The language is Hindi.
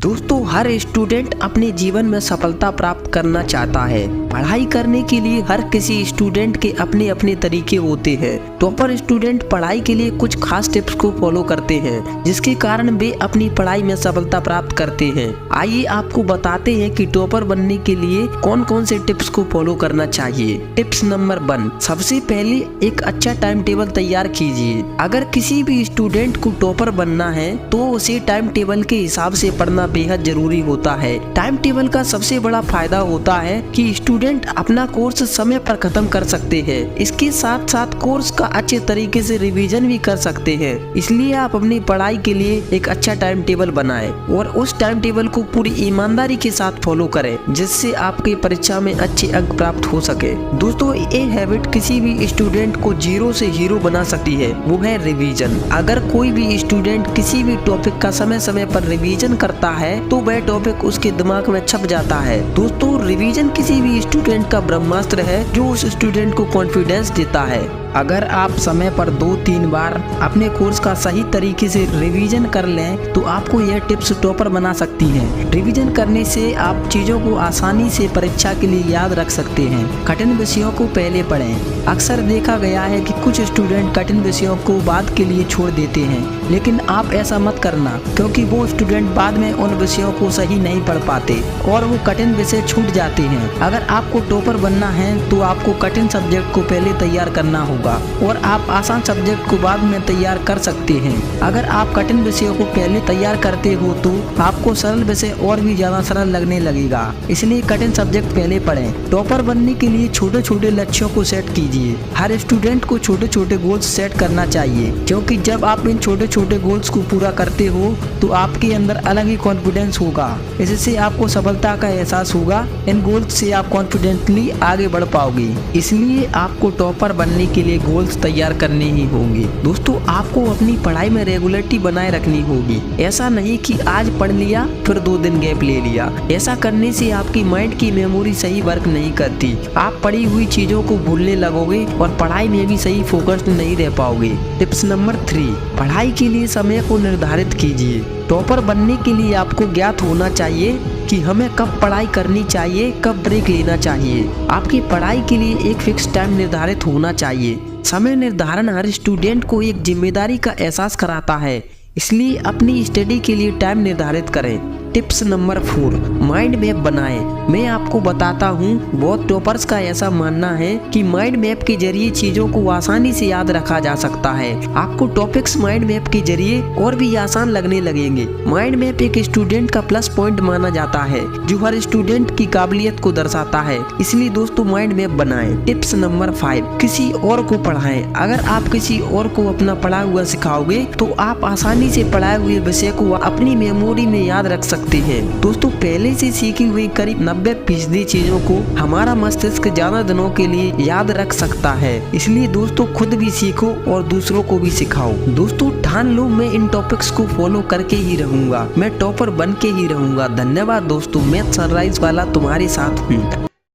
दोस्तों, हर स्टूडेंट अपने जीवन में सफलता प्राप्त करना चाहता है। पढ़ाई करने के लिए हर किसी स्टूडेंट के अपने अपने तरीके होते हैं। टॉपर स्टूडेंट पढ़ाई के लिए कुछ खास टिप्स को फॉलो करते हैं, जिसके कारण वे अपनी पढ़ाई में सफलता प्राप्त करते हैं। आइए आपको बताते हैं कि टॉपर बनने के लिए कौन कौन से टिप्स को फॉलो करना चाहिए। टिप्स नंबर 1, सबसे पहले एक अच्छा टाइम टेबल तैयार कीजिए। अगर किसी भी स्टूडेंट को टॉपर बनना है तो उसे टाइम टेबल के हिसाब से पढ़ना बेहद जरूरी होता है। टाइम टेबल का सबसे बड़ा फायदा होता है कि स्टूडेंट अपना कोर्स समय पर खत्म कर सकते हैं। इसके साथ साथ कोर्स का अच्छे तरीके से रिवीजन भी कर सकते हैं। इसलिए आप अपनी पढ़ाई के लिए एक अच्छा टाइम टेबल बनाएं और उस टाइम टेबल को पूरी ईमानदारी के साथ फॉलो करें, जिससे आपकी परीक्षा में अच्छे अंक प्राप्त हो सके। दोस्तों, ये हैबिट किसी भी स्टूडेंट को जीरो से हीरो बना सकती है, वो है रिवीजन। अगर कोई भी स्टूडेंट किसी भी टॉपिक का समय समय पर रिवीजन करता है तो वह टॉपिक उसके दिमाग में छप जाता है। दोस्तों, रिवीजन किसी भी स्टूडेंट का ब्रह्मास्त्र है जो उस स्टूडेंट को कॉन्फिडेंस देता है। अगर आप समय पर 2-3 बार अपने कोर्स का सही तरीके से रिवीजन कर लें तो आपको यह टिप्स टॉपर बना सकती हैं। रिवीजन करने से आप चीज़ों को आसानी से परीक्षा के लिए याद रख सकते हैं। कठिन विषयों को पहले पढ़ें। अक्सर देखा गया है कि कुछ स्टूडेंट कठिन विषयों को बाद के लिए छोड़ देते हैं, लेकिन आप ऐसा मत करना, क्योंकि वो स्टूडेंट बाद में उन विषयों को सही नहीं पढ़ पाते और वो कठिन विषय छूट जाते हैं। अगर आपको टॉपर बनना है तो आपको कठिन सब्जेक्ट को पहले तैयार करना होगा और आप आसान सब्जेक्ट को बाद में तैयार कर सकते हैं। अगर आप कठिन विषयों को पहले तैयार करते हो तो आपको सरल विषय और भी ज्यादा सरल लगने लगेगा। इसलिए कठिन सब्जेक्ट पहले पढ़ें। टॉपर बनने के लिए छोटे छोटे लक्ष्यों को सेट कीजिए। हर स्टूडेंट को छोटे छोटे गोल्स सेट करना चाहिए, क्योंकि जब आप इन छोटे छोटे गोल्स को पूरा करते हो तो आपके अंदर अलग ही कॉन्फिडेंस होगा। इससे आपको सफलता का एहसास होगा। इन गोल्स से आप कॉन्फिडेंटली आगे बढ़ पाओगे। इसलिए आपको टॉपर बनने के लिए गोल्स तैयार करने ही होंगे। दोस्तों, आपको अपनी पढ़ाई में रेगुलरिटी बनाए रखनी होगी। ऐसा नहीं कि आज पढ़ लिया फिर 2 दिन गैप ले लिया। ऐसा करने से आपकी माइंड की मेमोरी सही वर्क नहीं करती। आप पढ़ी हुई चीजों को भूलने लगोगे और पढ़ाई में भी सही फोकस्ड नहीं रह पाओगे। टिप्स नंबर 3, पढ़ाई के लिए समय को निर्धारित कीजिए। टॉपर बनने के लिए आपको ज्ञात होना चाहिए कि हमें कब पढ़ाई करनी चाहिए, कब ब्रेक लेना चाहिए। आपकी पढ़ाई के लिए एक फिक्स टाइम निर्धारित होना चाहिए। समय निर्धारण हर स्टूडेंट को एक जिम्मेदारी का एहसास कराता है, इसलिए अपनी स्टडी के लिए टाइम निर्धारित करें। टिप्स नंबर 4, माइंड मैप बनाएं। मैं आपको बताता हूँ, बहुत टॉपर्स का ऐसा मानना है कि माइंड मैप के जरिए चीजों को आसानी से याद रखा जा सकता है। आपको टॉपिक्स माइंड मैप के जरिए और भी आसान लगने लगेंगे। माइंड मैप एक स्टूडेंट का प्लस पॉइंट माना जाता है, जो हर स्टूडेंट की काबिलियत को दर्शाता है। इसलिए दोस्तों, माइंड मैप बनाएं। टिप्स नंबर 5, किसी और को पढ़ाएं। अगर आप किसी और को अपना पढ़ा हुआ सिखाओगे तो आप आसानी से पढ़ाए हुए विषय को अपनी मेमोरी में याद रख सकते हैं। दोस्तों, पहले से सीखी हुई करीब 90% चीजों को हमारा मस्तिष्क ज्यादा दिनों के लिए याद रख सकता है। इसलिए दोस्तों, खुद भी सीखो और दूसरों को भी सिखाओ। दोस्तों, ठान लो, मैं इन टॉपिक्स को फॉलो करके ही रहूंगा। मैं टॉपर बन के ही रहूंगा। धन्यवाद दोस्तों, मैं सनराइज वाला तुम्हारे साथ हूँ।